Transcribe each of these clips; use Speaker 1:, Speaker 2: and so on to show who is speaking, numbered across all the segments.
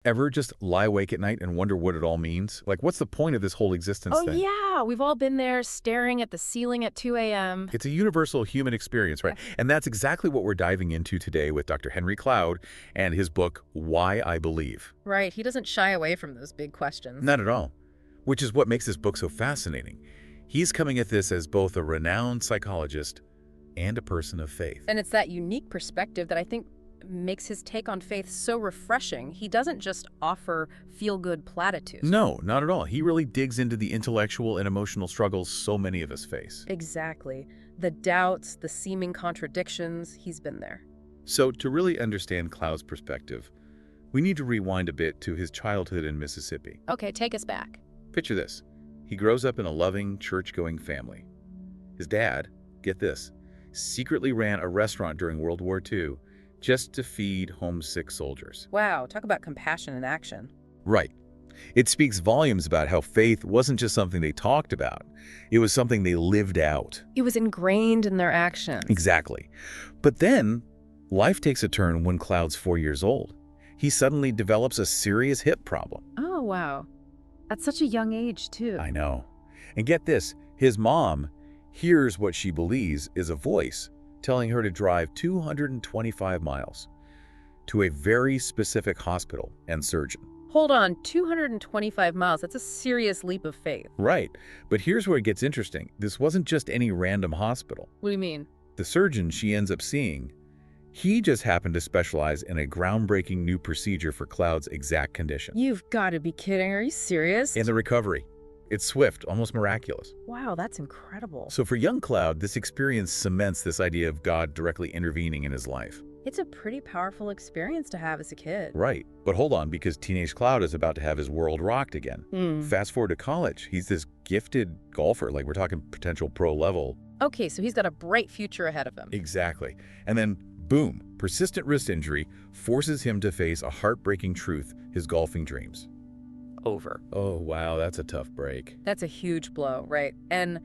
Speaker 1: Ever just lie awake at night and wonder what it all means? Like, what's the point of this whole existence
Speaker 2: Oh,
Speaker 1: thing?
Speaker 2: yeah. We've all been there staring at the ceiling at 2 a.m.
Speaker 1: It's a universal human experience, right? And that's exactly what we're diving into today with Dr. Henry Cloud and his book, Why I Believe.
Speaker 2: Right. He doesn't shy away from those big questions.
Speaker 1: Not at all. Which is what makes this book so fascinating. He's coming at this as both a renowned psychologist and a person of faith.
Speaker 2: And it's that unique perspective that I think makes his take on faith so refreshing. He doesn't just offer feel-good platitudes.
Speaker 1: No, not at all. He really digs into the intellectual and emotional struggles so many of us face.
Speaker 2: Exactly. The doubts, the seeming contradictions, he's been there.
Speaker 1: So to really understand Cloud's perspective, we need to rewind a bit to his childhood in Mississippi.
Speaker 2: Okay, take us back.
Speaker 1: Picture this. He grows up in a loving, church-going family. His dad, get this, secretly ran a restaurant during World War II just to feed homesick soldiers.
Speaker 2: Wow, talk about compassion in action.
Speaker 1: Right. It speaks volumes about how faith wasn't just something they talked about. It was something they lived out.
Speaker 2: It was ingrained in their actions.
Speaker 1: Exactly. But then, life takes a turn when Cloud's 4 years old. He suddenly develops a serious hip problem.
Speaker 2: Oh, wow. At such a young age, too.
Speaker 1: I know. And get this, his mom hears what she believes is a voice telling her to drive 225 miles to a very specific hospital and surgeon.
Speaker 2: Hold on, 225 miles. That's a serious leap of faith.
Speaker 1: Right. But here's where it gets interesting. This wasn't just any random hospital.
Speaker 2: What do you mean?
Speaker 1: The surgeon she ends up seeing, he just happened to specialize in a groundbreaking new procedure for Cloud's exact condition.
Speaker 2: You've got to be kidding. Are you serious?
Speaker 1: In the recovery. It's swift, almost miraculous.
Speaker 2: Wow, that's incredible.
Speaker 1: So for young Cloud, this experience cements this idea of God directly intervening in his life.
Speaker 2: It's a pretty powerful experience to have as a kid.
Speaker 1: Right. But hold on, because teenage Cloud is about to have his world rocked again. Fast forward to college. He's this gifted golfer, like we're talking potential pro level.
Speaker 2: Okay, so he's got a bright future ahead of him.
Speaker 1: Exactly. And then, boom, persistent wrist injury forces him to face a heartbreaking truth, his golfing dreams.
Speaker 2: Over.
Speaker 1: Oh, wow, that's a tough break.
Speaker 2: That's a huge blow, right? And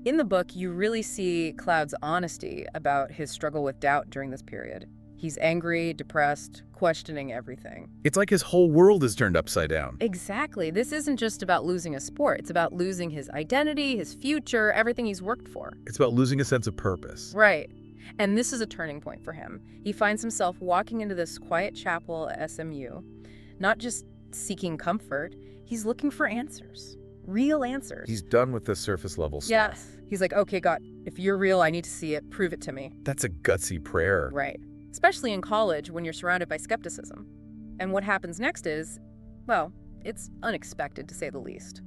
Speaker 2: in the book, you really see Cloud's honesty about his struggle with doubt during this period. He's angry, depressed, questioning everything.
Speaker 1: It's like his whole world is turned upside down.
Speaker 2: Exactly. This isn't just about losing a sport. It's about losing his identity, his future, everything he's worked for.
Speaker 1: It's about losing a sense of purpose.
Speaker 2: Right. And this is a turning point for him. He finds himself walking into this quiet chapel at SMU, not just seeking comfort, he's looking for answers. Real answers.
Speaker 1: He's done with the surface level stuff.
Speaker 2: Yes. He's like, okay, God, if you're real, I need to see it. Prove it to me.
Speaker 1: That's a gutsy prayer.
Speaker 2: Right. Especially in college when you're surrounded by skepticism. And what happens next is, well, it's unexpected to say the least.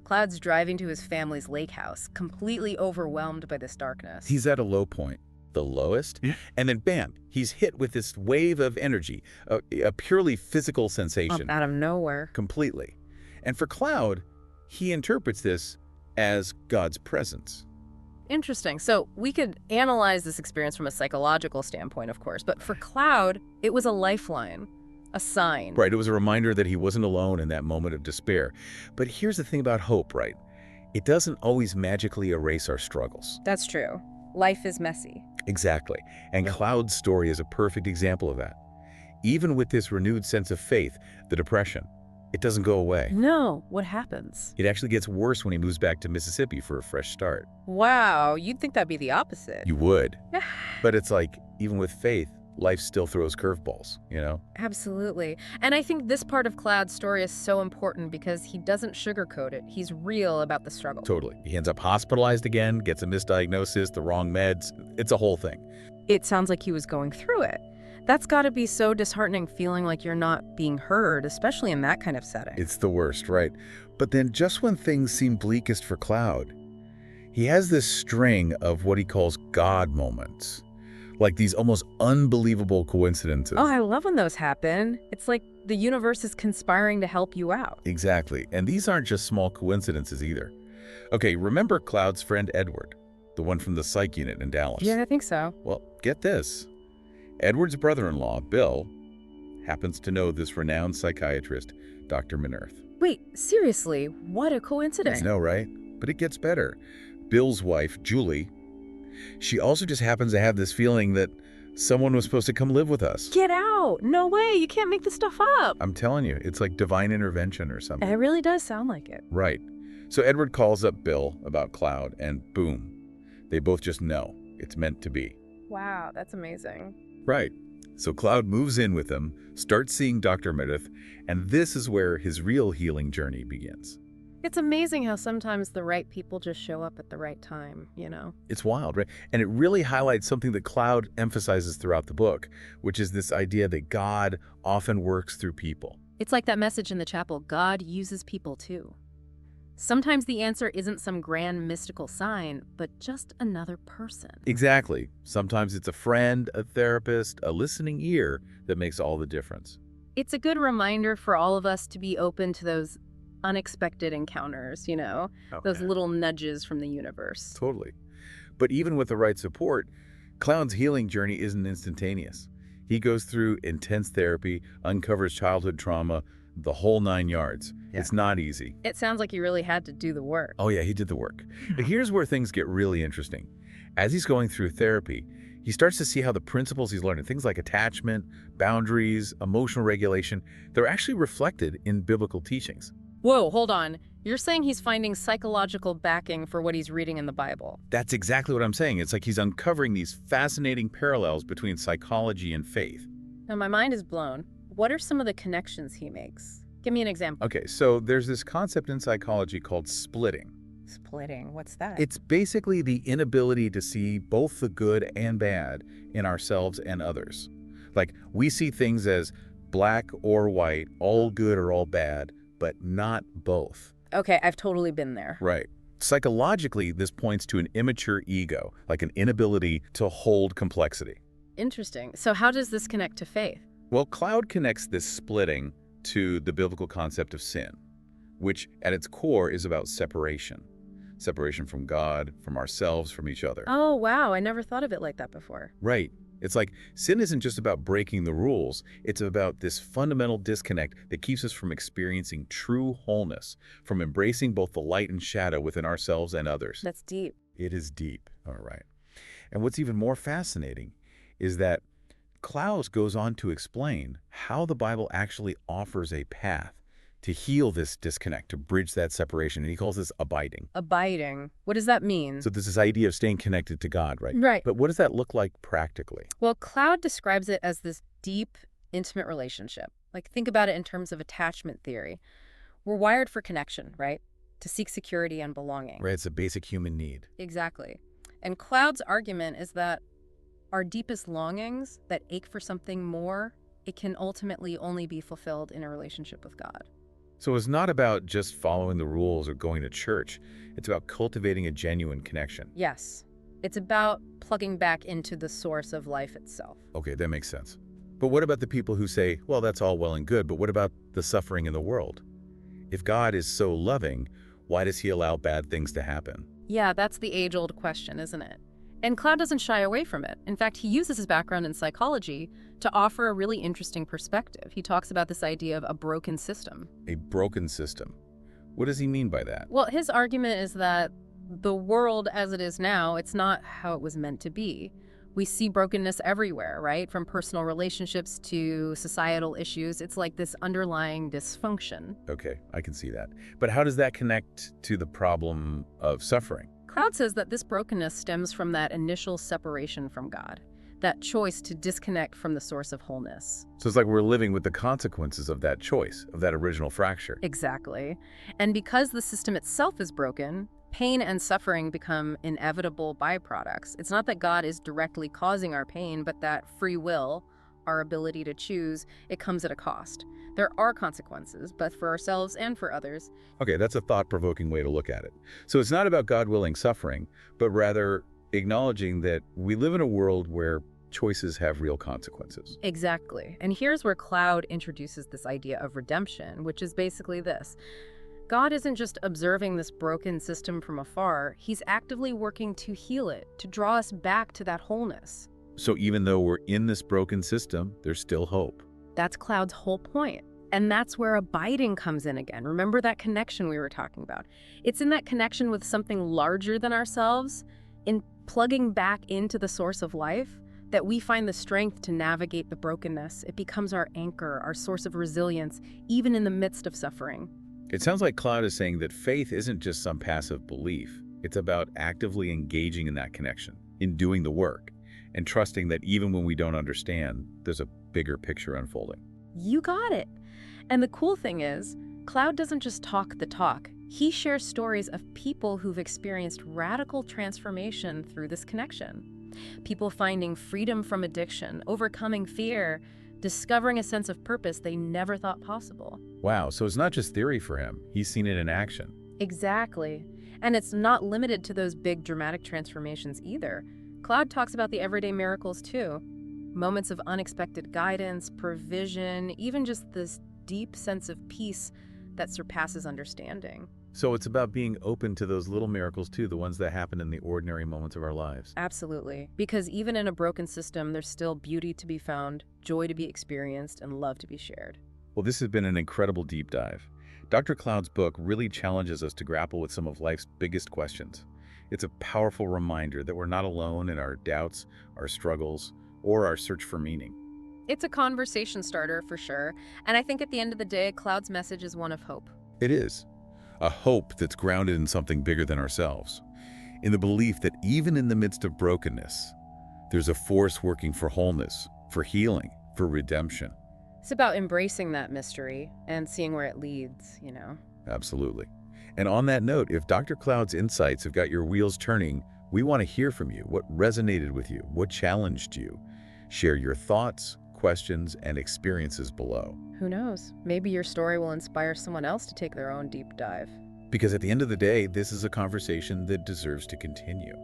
Speaker 2: Cloud's driving to his family's lake house, completely overwhelmed by this darkness.
Speaker 1: He's at a low point. The lowest, and then bam, he's hit with this wave of energy, a purely physical sensation.
Speaker 2: Out of nowhere.
Speaker 1: Completely. And for Cloud, he interprets this as God's presence.
Speaker 2: Interesting. So we could analyze this experience from a psychological standpoint, of course, but for Cloud, it was a lifeline, a sign.
Speaker 1: Right, it was a reminder that he wasn't alone in that moment of despair. But here's the thing about hope, right? It doesn't always magically erase our struggles.
Speaker 2: That's true. Life is messy.
Speaker 1: Exactly. And Cloud's story is a perfect example of that. Even with this renewed sense of faith, the depression, it doesn't go away.
Speaker 2: No. What happens?
Speaker 1: It actually gets worse when he moves back to Mississippi for a fresh start.
Speaker 2: Wow, you'd think that'd be the opposite.
Speaker 1: You would. But it's like, even with faith, life still throws curveballs, you know?
Speaker 2: Absolutely. And I think this part of Cloud's story is so important because he doesn't sugarcoat it. He's real about the struggle.
Speaker 1: Totally. He ends up hospitalized again, gets a misdiagnosis, the wrong meds. It's a whole thing.
Speaker 2: It sounds like he was going through it. That's got to be so disheartening, feeling like you're not being heard, especially in that kind of setting.
Speaker 1: It's the worst, right? But then just when things seem bleakest for Cloud, he has this string of what he calls God moments. Like these almost unbelievable coincidences.
Speaker 2: Oh, I love when those happen. It's like the universe is conspiring to help you out.
Speaker 1: Exactly. And these aren't just small coincidences either. Okay, remember Cloud's friend Edward, the one from the psych unit in Dallas?
Speaker 2: Yeah, I think so.
Speaker 1: Well, get this. Edward's brother-in-law, Bill, happens to know this renowned psychiatrist, Dr. Minerth.
Speaker 2: Wait, seriously, what a coincidence.
Speaker 1: I know, right? But it gets better. Bill's wife, Julie, she also just happens to have this feeling that Someone was supposed to come live with us.
Speaker 2: Get out! No way! You can't make this stuff up!
Speaker 1: I'm telling you, it's like divine intervention or something.
Speaker 2: It really does sound like it.
Speaker 1: Right. So Edward calls up Bill about Cloud, and boom, they both just know it's meant to be.
Speaker 2: Wow, that's amazing.
Speaker 1: Right. So Cloud moves in with him, starts seeing Dr. Meredith, and this is where his real healing journey begins.
Speaker 2: It's amazing how sometimes the right people just show up at the right time, you know?
Speaker 1: It's wild, right? And it really highlights something that Cloud emphasizes throughout the book, which is this idea that God often works through people.
Speaker 2: It's like that message in the chapel, God uses people too. Sometimes the answer isn't some grand mystical sign, but just another person.
Speaker 1: Exactly. Sometimes it's a friend, a therapist, a listening ear that makes all the difference.
Speaker 2: It's a good reminder for all of us to be open to those unexpected encounters, you know, those little nudges from the universe.
Speaker 1: Totally. But even with the right support, Cloud's healing journey isn't instantaneous. He goes through intense therapy, uncovers childhood trauma, the whole 9 yards. Yeah. It's not easy.
Speaker 2: It sounds like you really had to do the work.
Speaker 1: Oh yeah, he did the work. But here's where things get really interesting. As he's going through therapy, he starts to see how the principles he's learning, things like attachment, boundaries, emotional regulation, they're actually reflected in biblical teachings.
Speaker 2: Whoa, hold on. You're saying he's finding psychological backing for what he's reading in the Bible.
Speaker 1: That's exactly what I'm saying. It's like he's uncovering these fascinating parallels between psychology and faith.
Speaker 2: Now, my mind is blown. What are some of the connections he makes? Give me an example.
Speaker 1: Okay, so there's this concept in psychology called splitting.
Speaker 2: Splitting, what's that?
Speaker 1: It's basically the inability to see both the good and bad in ourselves and others. Like, we see things as black or white, all good or all bad, but not both.
Speaker 2: Okay, I've totally been there.
Speaker 1: Right. Psychologically, this points to an immature ego, like an inability to hold complexity.
Speaker 2: Interesting. So how does this connect to faith?
Speaker 1: Well, Cloud connects this splitting to the biblical concept of sin, which at its core is about separation. Separation from God, from ourselves, from each other.
Speaker 2: Oh, wow. I never thought of it like that before.
Speaker 1: Right. It's like sin isn't just about breaking the rules. It's about this fundamental disconnect that keeps us from experiencing true wholeness, from embracing both the light and shadow within ourselves and others.
Speaker 2: That's deep.
Speaker 1: It is deep. All right. And what's even more fascinating is that Klaus goes on to explain how the Bible actually offers a path to heal this disconnect, to bridge that separation. And he calls this abiding.
Speaker 2: Abiding. What does that mean?
Speaker 1: So there's this idea of staying connected to God, right?
Speaker 2: Right.
Speaker 1: But what does that look like practically?
Speaker 2: Well, Cloud describes it as this deep, intimate relationship. Like, think about it in terms of attachment theory. We're wired for connection, right? To seek security and belonging.
Speaker 1: Right, it's a basic human need.
Speaker 2: Exactly. And Cloud's argument is that our deepest longings that ache for something more, it can ultimately only be fulfilled in a relationship with God.
Speaker 1: So it's not about just following the rules or going to church. It's about cultivating a genuine connection.
Speaker 2: Yes. It's about plugging back into the source of life itself.
Speaker 1: Okay, that makes sense. But what about the people who say, well, that's all well and good, but what about the suffering in the world? If God is so loving, why does he allow bad things to happen?
Speaker 2: Yeah, that's the age-old question, isn't it? And Cloud doesn't shy away from it. In fact, he uses his background in psychology to offer a really interesting perspective. He talks about this idea of a broken system.
Speaker 1: A broken system. What does he mean by that?
Speaker 2: Well, his argument is that the world as it is now, it's not how it was meant to be. We see brokenness everywhere, right? From personal relationships to societal issues. It's like this underlying dysfunction.
Speaker 1: Okay, I can see that. But how does that connect to the problem of suffering?
Speaker 2: Cloud says that this brokenness stems from that initial separation from God, that choice to disconnect from the source of wholeness.
Speaker 1: So it's like we're living with the consequences of that choice, of that original fracture.
Speaker 2: Exactly. And because the system itself is broken, pain and suffering become inevitable byproducts. It's not that God is directly causing our pain, but that free will, our ability to choose, it comes at a cost. There are consequences, both for ourselves and for others.
Speaker 1: Okay, that's a thought-provoking way to look at it. So it's not about God willing suffering, but rather acknowledging that we live in a world where choices have real consequences.
Speaker 2: Exactly. And here's where Cloud introduces this idea of redemption, which is basically this. God isn't just observing this broken system from afar, he's actively working to heal it, to draw us back to that wholeness.
Speaker 1: So even though we're in this broken system, there's still hope.
Speaker 2: That's Cloud's whole point. And that's where abiding comes in again. Remember that connection we were talking about? It's in that connection with something larger than ourselves, in plugging back into the source of life, that we find the strength to navigate the brokenness. It becomes our anchor, our source of resilience, even in the midst of suffering.
Speaker 1: It sounds like Cloud is saying that faith isn't just some passive belief. It's about actively engaging in that connection, in doing the work, and trusting that even when we don't understand, there's a bigger picture unfolding.
Speaker 2: You got it. And the cool thing is, Cloud doesn't just talk the talk. He shares stories of people who've experienced radical transformation through this connection. People finding freedom from addiction, overcoming fear, discovering a sense of purpose they never thought possible.
Speaker 1: Wow, so it's not just theory for him. He's seen it in action.
Speaker 2: Exactly. And it's not limited to those big dramatic transformations either. Cloud talks about the everyday miracles too. Moments of unexpected guidance, provision, even just this deep sense of peace that surpasses understanding.
Speaker 1: So it's about being open to those little miracles too, the ones that happen in the ordinary moments of our lives.
Speaker 2: Absolutely. Because even in a broken system, there's still beauty to be found, joy to be experienced, and love to be shared.
Speaker 1: Well, this has been an incredible deep dive. Dr. Cloud's book really challenges us to grapple with some of life's biggest questions. It's a powerful reminder that we're not alone in our doubts, our struggles, or our search for meaning.
Speaker 2: It's a conversation starter for sure, and I think at the end of the day, Cloud's message is one of hope.
Speaker 1: It is. A hope that's grounded in something bigger than ourselves. In the belief that even in the midst of brokenness, there's a force working for wholeness, for healing, for redemption.
Speaker 2: It's about embracing that mystery and seeing where it leads, you know.
Speaker 1: Absolutely. And on that note, if Dr. Cloud's insights have got your wheels turning, we want to hear from you. What resonated with you? What challenged you? Share your thoughts, questions, and experiences below.
Speaker 2: Who knows? Maybe your story will inspire someone else to take their own deep dive.
Speaker 1: Because at the end of the day, this is a conversation that deserves to continue.